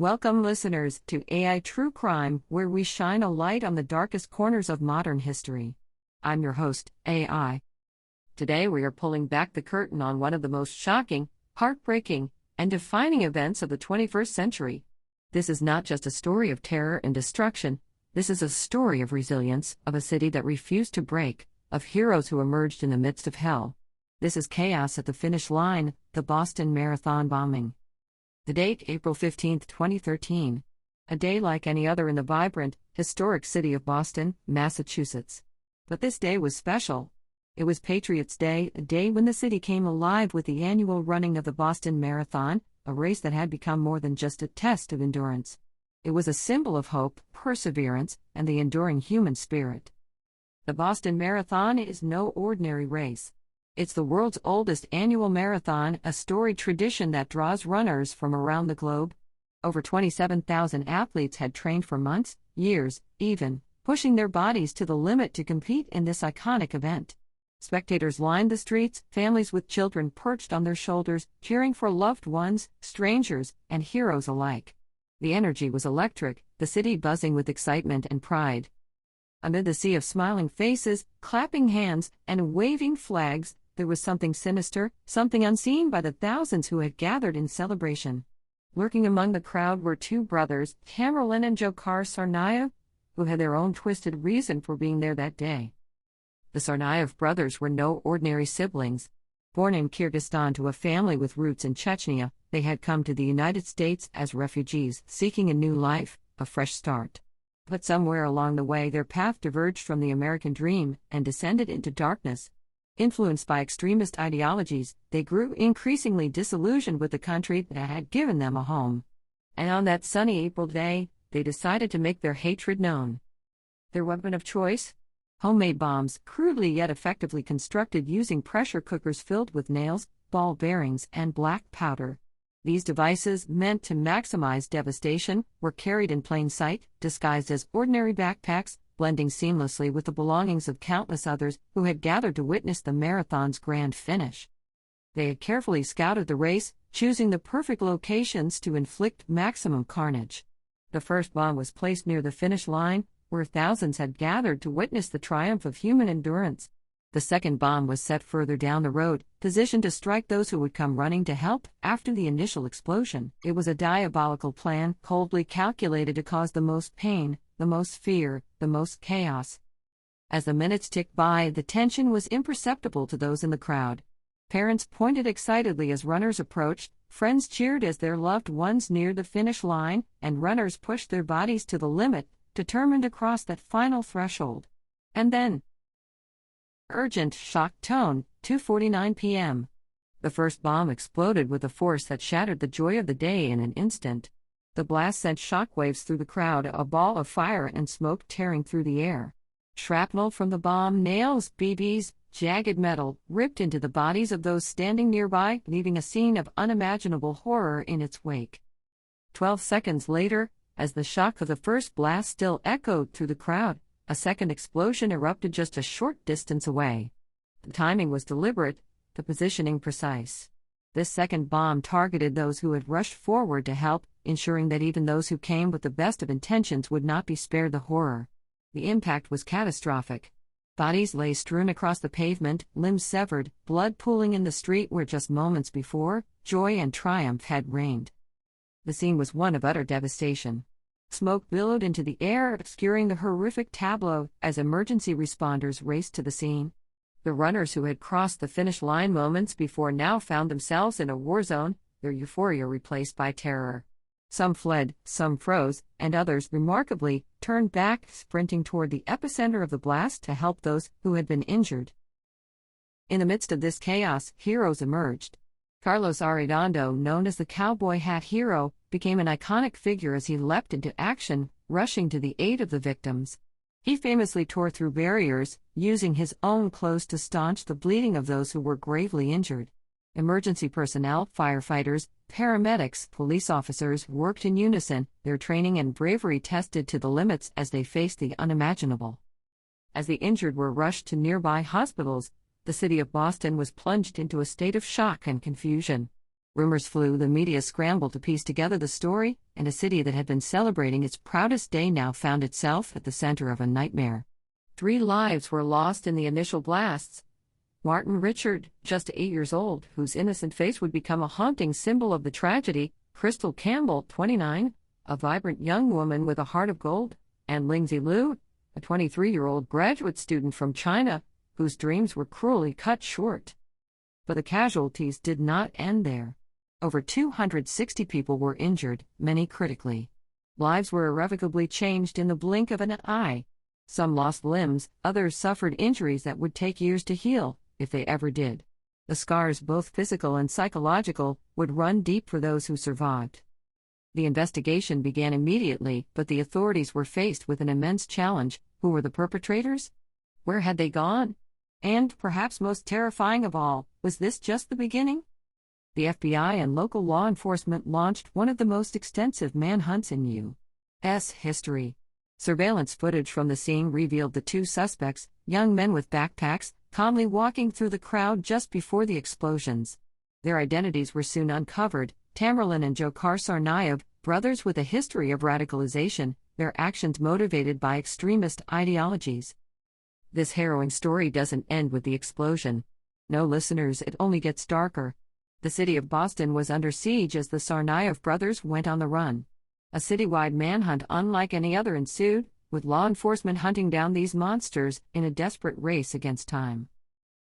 Welcome, listeners, to AI True Crime, where we shine a light on the darkest corners of modern history. I'm your host, AI. Today, we are pulling back the curtain on one of the most shocking, heartbreaking, and defining events of the 21st century. This is not just a story of terror and destruction, this is a story of resilience, of a city that refused to break, of heroes who emerged in the midst of hell. This is chaos at the finish line, the Boston Marathon bombing. The date, April 15, 2013. A day like any other in the vibrant, historic city of Boston, Massachusetts. But this day was special. It was Patriots' Day, a day when the city came alive with the annual running of the Boston Marathon, a race that had become more than just a test of endurance. It was a symbol of hope, perseverance, and the enduring human spirit. The Boston Marathon is no ordinary race. It's the world's oldest annual marathon, a storied tradition that draws runners from around the globe. Over 27,000 athletes had trained for months, years, even, pushing their bodies to the limit to compete in this iconic event. Spectators lined the streets, families with children perched on their shoulders, cheering for loved ones, strangers, and heroes alike. The energy was electric, the city buzzing with excitement and pride. Amid the sea of smiling faces, clapping hands, and waving flags, there was something sinister, something unseen by the thousands who had gathered in celebration. Lurking among the crowd were two brothers, Tamerlan and Dzhokhar Tsarnaev, who had their own twisted reason for being there that day. The Tsarnaev brothers were no ordinary siblings. Born in Kyrgyzstan to a family with roots in Chechnya, they had come to the United States as refugees, seeking a new life, a fresh start. But somewhere along the way their path diverged from the American dream and descended into darkness. Influenced by extremist ideologies, they grew increasingly disillusioned with the country that had given them a home. And on that sunny April day, they decided to make their hatred known. Their weapon of choice? Homemade bombs, crudely yet effectively constructed using pressure cookers filled with nails, ball bearings, and black powder. These devices, meant to maximize devastation, were carried in plain sight, disguised as ordinary backpacks, blending seamlessly with the belongings of countless others who had gathered to witness the marathon's grand finish. They had carefully scouted the race, choosing the perfect locations to inflict maximum carnage. The first bomb was placed near the finish line, where thousands had gathered to witness the triumph of human endurance. The second bomb was set further down the road, positioned to strike those who would come running to help after the initial explosion. It was a diabolical plan, coldly calculated to cause the most pain, the most fear, the most chaos. As the minutes ticked by, the tension was imperceptible to those in the crowd. Parents pointed excitedly as runners approached, friends cheered as their loved ones neared the finish line, and runners pushed their bodies to the limit, determined to cross that final threshold. And then, urgent, shocked tone, 2:49 p.m. The first bomb exploded with a force that shattered the joy of the day in an instant. The blast sent shockwaves through the crowd, a ball of fire and smoke tearing through the air. Shrapnel from the bomb, nails, BBs, jagged metal, ripped into the bodies of those standing nearby, leaving a scene of unimaginable horror in its wake. 12 seconds later, as the shock of the first blast still echoed through the crowd, a second explosion erupted just a short distance away. The timing was deliberate, the positioning precise. This second bomb targeted those who had rushed forward to help, ensuring that even those who came with the best of intentions would not be spared the horror. The impact was catastrophic. Bodies lay strewn across the pavement, limbs severed, blood pooling in the street where just moments before, joy and triumph had reigned. The scene was one of utter devastation. Smoke billowed into the air, obscuring the horrific tableau as emergency responders raced to the scene. The runners who had crossed the finish line moments before now found themselves in a war zone, their euphoria replaced by terror. Some fled, some froze, and others, remarkably, turned back, sprinting toward the epicenter of the blast to help those who had been injured. In the midst of this chaos, heroes emerged. Carlos Arredondo, known as the Cowboy Hat Hero, became an iconic figure as he leapt into action, rushing to the aid of the victims. He famously tore through barriers, using his own clothes to staunch the bleeding of those who were gravely injured. Emergency personnel, firefighters, paramedics, police officers worked in unison, their training and bravery tested to the limits as they faced the unimaginable. As the injured were rushed to nearby hospitals, the city of Boston was plunged into a state of shock and confusion. Rumors flew, the media scrambled to piece together the story, and a city that had been celebrating its proudest day now found itself at the center of a nightmare. 3 lives were lost in the initial blasts. Martin Richard, just 8 years old, whose innocent face would become a haunting symbol of the tragedy; Crystal Campbell, 29, a vibrant young woman with a heart of gold; and Lingzi Liu, a 23-year-old graduate student from China, whose dreams were cruelly cut short. But the casualties did not end there. Over 260 people were injured, many critically. Lives were irrevocably changed in the blink of an eye. Some lost limbs, others suffered injuries that would take years to heal, if they ever did. The scars, both physical and psychological, would run deep for those who survived. The investigation began immediately, but the authorities were faced with an immense challenge. Who were the perpetrators? Where had they gone? And, perhaps most terrifying of all, was this just the beginning? The FBI and local law enforcement launched one of the most extensive manhunts in U.S. history. Surveillance footage from the scene revealed the 2 suspects, young men with backpacks, calmly walking through the crowd just before the explosions. Their identities were soon uncovered: Tamerlan and Dzhokhar Tsarnaev, brothers with a history of radicalization, their actions motivated by extremist ideologies. This harrowing story doesn't end with the explosion. No, listeners, it only gets darker. The city of Boston was under siege as the Tsarnaev brothers went on the run. A citywide manhunt unlike any other ensued, with law enforcement hunting down these monsters in a desperate race against time.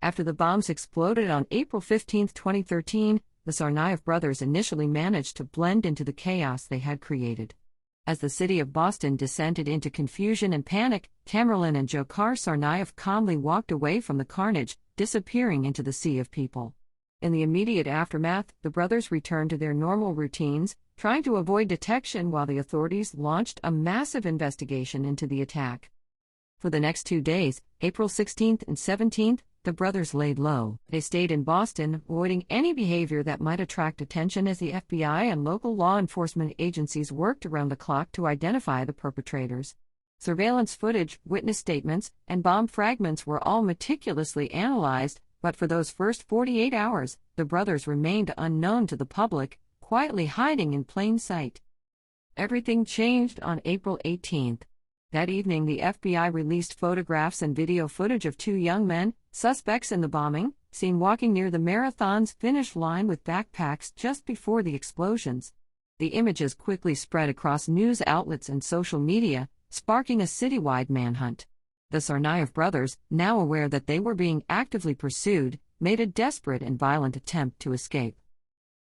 After the bombs exploded on April 15, 2013, the Tsarnaev brothers initially managed to blend into the chaos they had created. As the city of Boston descended into confusion and panic, Tamerlan and Dzhokhar Tsarnaev calmly walked away from the carnage, disappearing into the sea of people. In the immediate aftermath, the brothers returned to their normal routines, trying to avoid detection while the authorities launched a massive investigation into the attack. For the next 2 days, April 16th and 17th, the brothers laid low. They stayed in Boston, avoiding any behavior that might attract attention as the FBI and local law enforcement agencies worked around the clock to identify the perpetrators. Surveillance footage, witness statements, and bomb fragments were all meticulously analyzed, but for those first 48 hours, the brothers remained unknown to the public, quietly hiding in plain sight. Everything changed on April 18th. That evening, the FBI released photographs and video footage of 2 young men, suspects in the bombing, seen walking near the marathon's finish line with backpacks just before the explosions. The images quickly spread across news outlets and social media, sparking a citywide manhunt. The Tsarnaev brothers, now aware that they were being actively pursued, made a desperate and violent attempt to escape.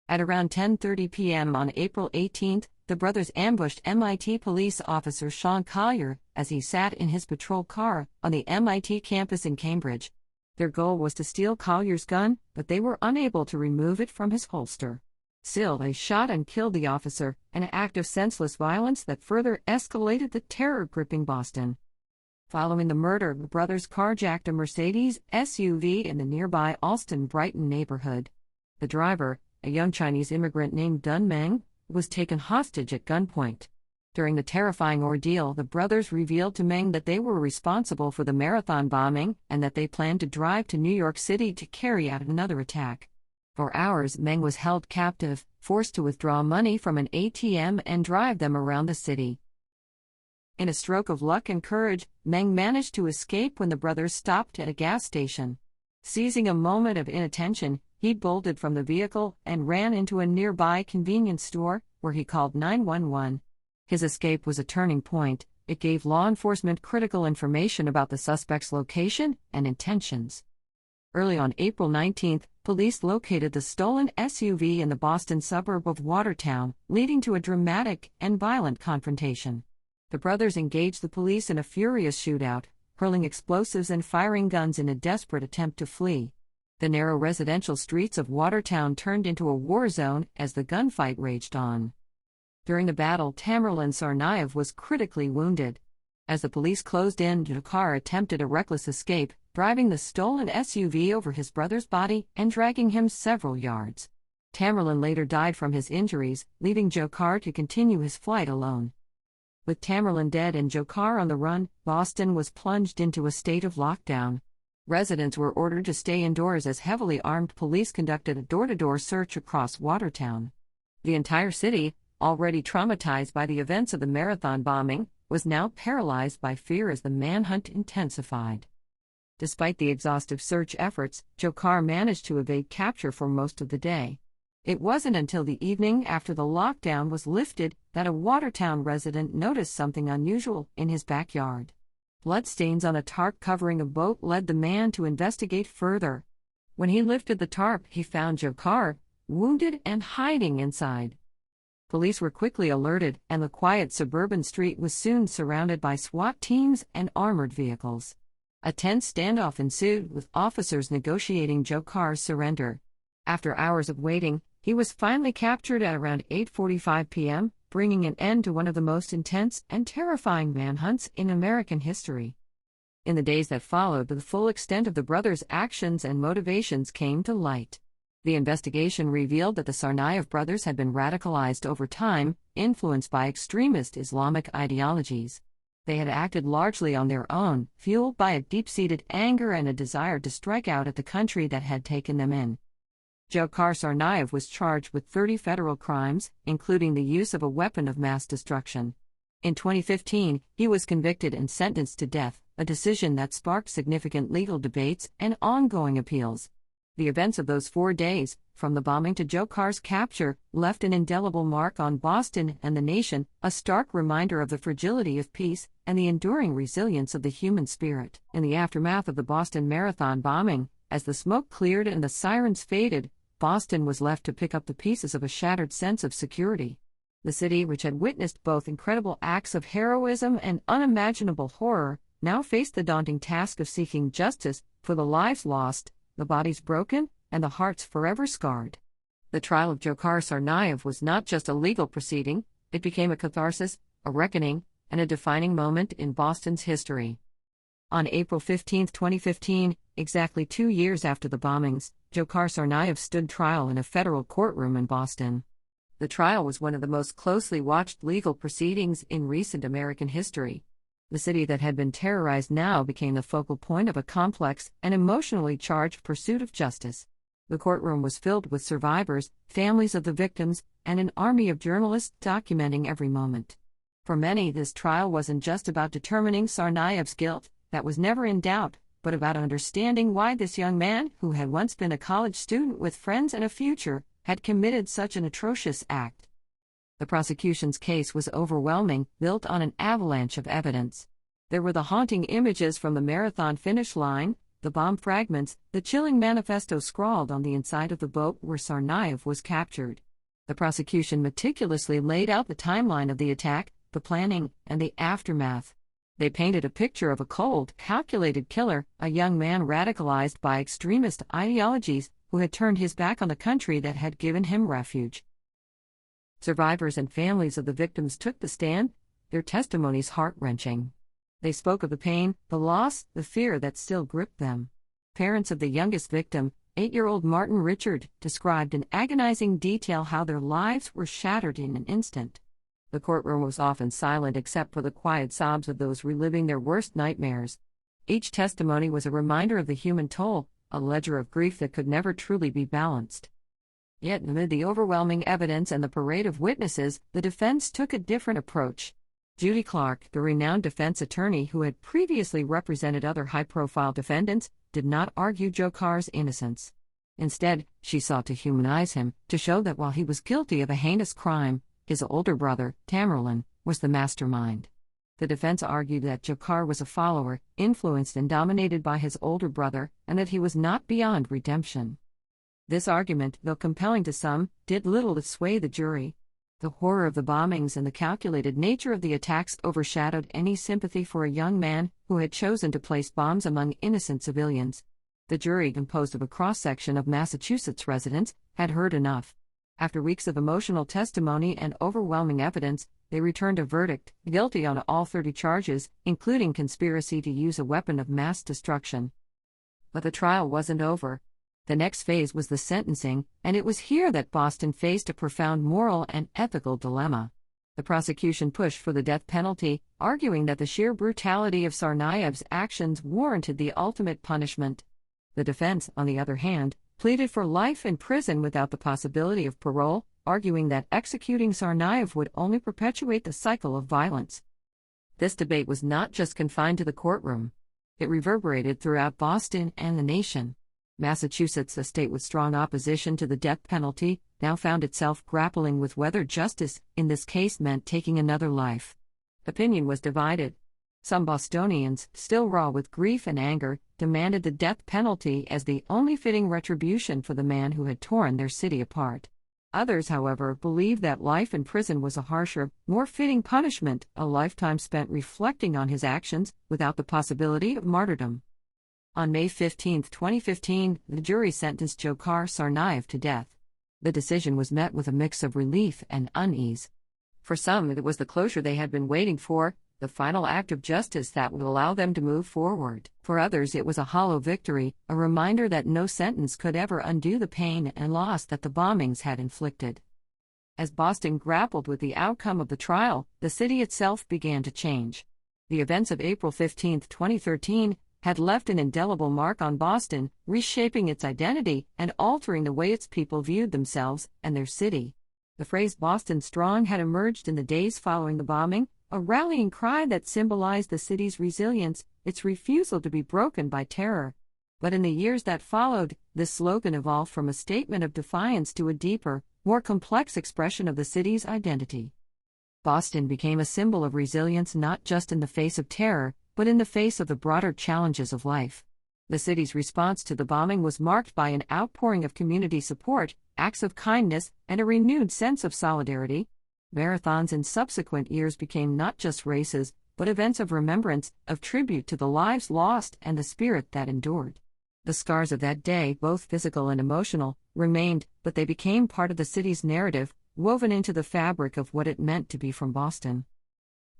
At around 10:30 p.m. on April 18th, the brothers ambushed MIT police officer Sean Collier as he sat in his patrol car on the MIT campus in Cambridge. Their goal was to steal Collier's gun, but they were unable to remove it from his holster. Still, they shot and killed the officer, an act of senseless violence that further escalated the terror gripping Boston. Following the murder, the brothers carjacked a Mercedes SUV in the nearby Allston-Brighton neighborhood. The driver, a young Chinese immigrant named Dun Meng, was taken hostage at gunpoint. During the terrifying ordeal, the brothers revealed to Meng that they were responsible for the marathon bombing and that they planned to drive to New York City to carry out another attack. For hours, Meng was held captive, forced to withdraw money from an ATM and drive them around the city. In a stroke of luck and courage, Meng managed to escape when the brothers stopped at a gas station. Seizing a moment of inattention, he bolted from the vehicle and ran into a nearby convenience store, where he called 911. His escape was a turning point. It gave law enforcement critical information about the suspect's location and intentions. Early on April 19, police located the stolen SUV in the Boston suburb of Watertown, leading to a dramatic and violent confrontation. The brothers engaged the police in a furious shootout, hurling explosives and firing guns in a desperate attempt to flee. The narrow residential streets of Watertown turned into a war zone as the gunfight raged on. During the battle, Tamerlan Tsarnaev was critically wounded. As the police closed in, Dzhokhar attempted a reckless escape, driving the stolen SUV over his brother's body and dragging him several yards. Tamerlan later died from his injuries, leaving Dzhokhar to continue his flight alone. With Tamerlan dead and Dzhokhar on the run, Boston was plunged into a state of lockdown. Residents were ordered to stay indoors as heavily armed police conducted a door-to-door search across Watertown. The entire city, already traumatized by the events of the Marathon bombing, was now paralyzed by fear as the manhunt intensified. Despite the exhaustive search efforts, Dzhokhar managed to evade capture for most of the day. It wasn't until the evening after the lockdown was lifted that a Watertown resident noticed something unusual in his backyard. Bloodstains on a tarp covering a boat led the man to investigate further. When he lifted the tarp, he found Dzhokhar, wounded and hiding inside. Police were quickly alerted, and the quiet suburban street was soon surrounded by SWAT teams and armored vehicles. A tense standoff ensued, with officers negotiating Dzhokhar's surrender. After hours of waiting, he was finally captured at around 8:45 p.m., bringing an end to one of the most intense and terrifying manhunts in American history. In the days that followed, the full extent of the brothers' actions and motivations came to light. The investigation revealed that the Tsarnaev brothers had been radicalized over time, influenced by extremist Islamic ideologies. They had acted largely on their own, fueled by a deep-seated anger and a desire to strike out at the country that had taken them in. Dzhokhar Tsarnaev was charged with 30 federal crimes, including the use of a weapon of mass destruction. In 2015, he was convicted and sentenced to death, a decision that sparked significant legal debates and ongoing appeals. The events of those 4 days, from the bombing to Dzhokhar's capture, left an indelible mark on Boston and the nation, a stark reminder of the fragility of peace and the enduring resilience of the human spirit. In the aftermath of the Boston Marathon bombing, as the smoke cleared and the sirens faded, Boston was left to pick up the pieces of a shattered sense of security. The city, which had witnessed both incredible acts of heroism and unimaginable horror, now faced the daunting task of seeking justice for the lives lost, the bodies broken, and the hearts forever scarred. The trial of Dzhokhar Tsarnaev was not just a legal proceeding, it became a catharsis, a reckoning, and a defining moment in Boston's history. On April 15, 2015, exactly 2 years after the bombings, Dzhokhar Tsarnaev stood trial in a federal courtroom in Boston. The trial was one of the most closely watched legal proceedings in recent American history. The city that had been terrorized now became the focal point of a complex and emotionally charged pursuit of justice. The courtroom was filled with survivors, families of the victims, and an army of journalists documenting every moment. For many, this trial wasn't just about determining Tsarnaev's guilt, that was never in doubt, but about understanding why this young man, who had once been a college student with friends and a future, had committed such an atrocious act. The prosecution's case was overwhelming, built on an avalanche of evidence. There were the haunting images from the marathon finish line, the bomb fragments, the chilling manifesto scrawled on the inside of the boat where Tsarnaev was captured. The prosecution meticulously laid out the timeline of the attack, the planning, and the aftermath. They painted a picture of a cold, calculated killer, a young man radicalized by extremist ideologies, who had turned his back on the country that had given him refuge. Survivors and families of the victims took the stand, their testimonies heart-wrenching. They spoke of the pain, the loss, the fear that still gripped them. Parents of the youngest victim, 8-year-old Martin Richard, described in agonizing detail how their lives were shattered in an instant. The courtroom was often silent except for the quiet sobs of those reliving their worst nightmares. Each testimony was a reminder of the human toll, a ledger of grief that could never truly be balanced. Yet amid the overwhelming evidence and the parade of witnesses, the defense took a different approach. Judy Clark, the renowned defense attorney who had previously represented other high-profile defendants, did not argue Dzhokhar's innocence. Instead, she sought to humanize him, to show that while he was guilty of a heinous crime, his older brother, Tamerlan, was the mastermind. The defense argued that Dzhokhar was a follower, influenced and dominated by his older brother, and that he was not beyond redemption. This argument, though compelling to some, did little to sway the jury. The horror of the bombings and the calculated nature of the attacks overshadowed any sympathy for a young man who had chosen to place bombs among innocent civilians. The jury, composed of a cross-section of Massachusetts residents, had heard enough. After weeks of emotional testimony and overwhelming evidence, they returned a verdict, guilty on all 30 charges, including conspiracy to use a weapon of mass destruction. But the trial wasn't over. The next phase was the sentencing, and it was here that Boston faced a profound moral and ethical dilemma. The prosecution pushed for the death penalty, arguing that the sheer brutality of Tsarnaev's actions warranted the ultimate punishment. The defense, on the other hand, pleaded for life in prison without the possibility of parole, arguing that executing Tsarnaev would only perpetuate the cycle of violence. This debate was not just confined to the courtroom. It reverberated throughout Boston and the nation. Massachusetts, a state with strong opposition to the death penalty, now found itself grappling with whether justice in this case meant taking another life. Opinion was divided. Some Bostonians, still raw with grief and anger, demanded the death penalty as the only fitting retribution for the man who had torn their city apart. Others, however, believed that life in prison was a harsher, more fitting punishment, a lifetime spent reflecting on his actions, without the possibility of martyrdom. On May 15, 2015, the jury sentenced Dzhokhar Tsarnaev to death. The decision was met with a mix of relief and unease. For some, it was the closure they had been waiting for, the final act of justice that would allow them to move forward. For others, it was a hollow victory, a reminder that no sentence could ever undo the pain and loss that the bombings had inflicted. As Boston grappled with the outcome of the trial, the city itself began to change. The events of April 15, 2013, had left an indelible mark on Boston, reshaping its identity and altering the way its people viewed themselves and their city. The phrase "Boston Strong" had emerged in the days following the bombing, a rallying cry that symbolized the city's resilience, its refusal to be broken by terror. But in the years that followed, this slogan evolved from a statement of defiance to a deeper, more complex expression of the city's identity. Boston became a symbol of resilience not just in the face of terror, but in the face of the broader challenges of life. The city's response to the bombing was marked by an outpouring of community support, acts of kindness, and a renewed sense of solidarity. Marathons in subsequent years became not just races, but events of remembrance, of tribute to the lives lost and the spirit that endured. The scars of that day, both physical and emotional, remained, but they became part of the city's narrative, woven into the fabric of what it meant to be from Boston.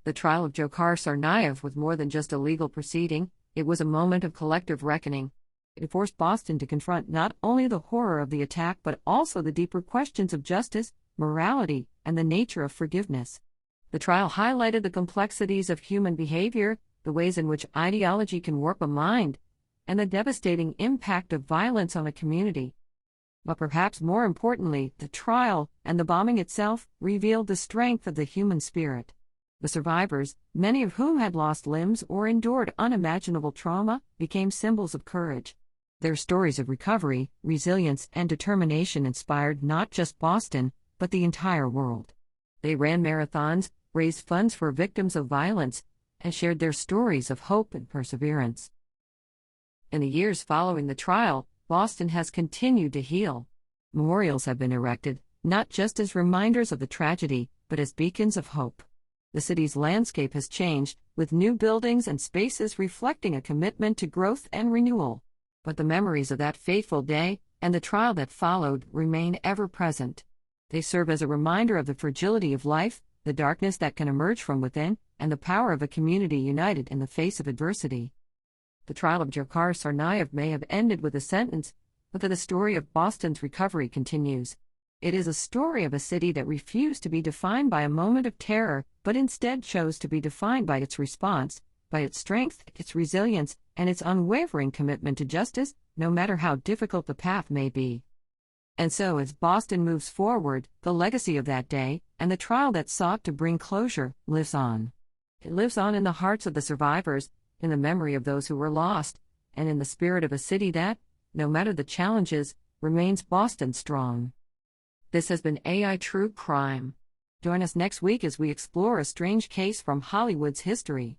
The trial of Dzhokhar Tsarnaev was more than just a legal proceeding, it was a moment of collective reckoning. It forced Boston to confront not only the horror of the attack but also the deeper questions of justice, morality, and the nature of forgiveness. The trial highlighted the complexities of human behavior, the ways in which ideology can warp a mind, and the devastating impact of violence on a community. But perhaps more importantly, the trial, and the bombing itself, revealed the strength of the human spirit. The survivors, many of whom had lost limbs or endured unimaginable trauma, became symbols of courage. Their stories of recovery, resilience, and determination inspired not just Boston, but the entire world. They ran marathons, raised funds for victims of violence, and shared their stories of hope and perseverance. In the years following the trial, Boston has continued to heal. Memorials have been erected, not just as reminders of the tragedy, but as beacons of hope. The city's landscape has changed, with new buildings and spaces reflecting a commitment to growth and renewal. But the memories of that fateful day, and the trial that followed, remain ever present. They serve as a reminder of the fragility of life, the darkness that can emerge from within, and the power of a community united in the face of adversity. The trial of Dzhokhar Tsarnaev may have ended with a sentence, but the story of Boston's recovery continues. It is a story of a city that refused to be defined by a moment of terror, but instead chose to be defined by its response, by its strength, its resilience, and its unwavering commitment to justice, no matter how difficult the path may be. And so, as Boston moves forward, the legacy of that day, and the trial that sought to bring closure, lives on. It lives on in the hearts of the survivors, in the memory of those who were lost, and in the spirit of a city that, no matter the challenges, remains Boston strong. This has been AI True Crime. Join us next week as we explore a strange case from Hollywood's history.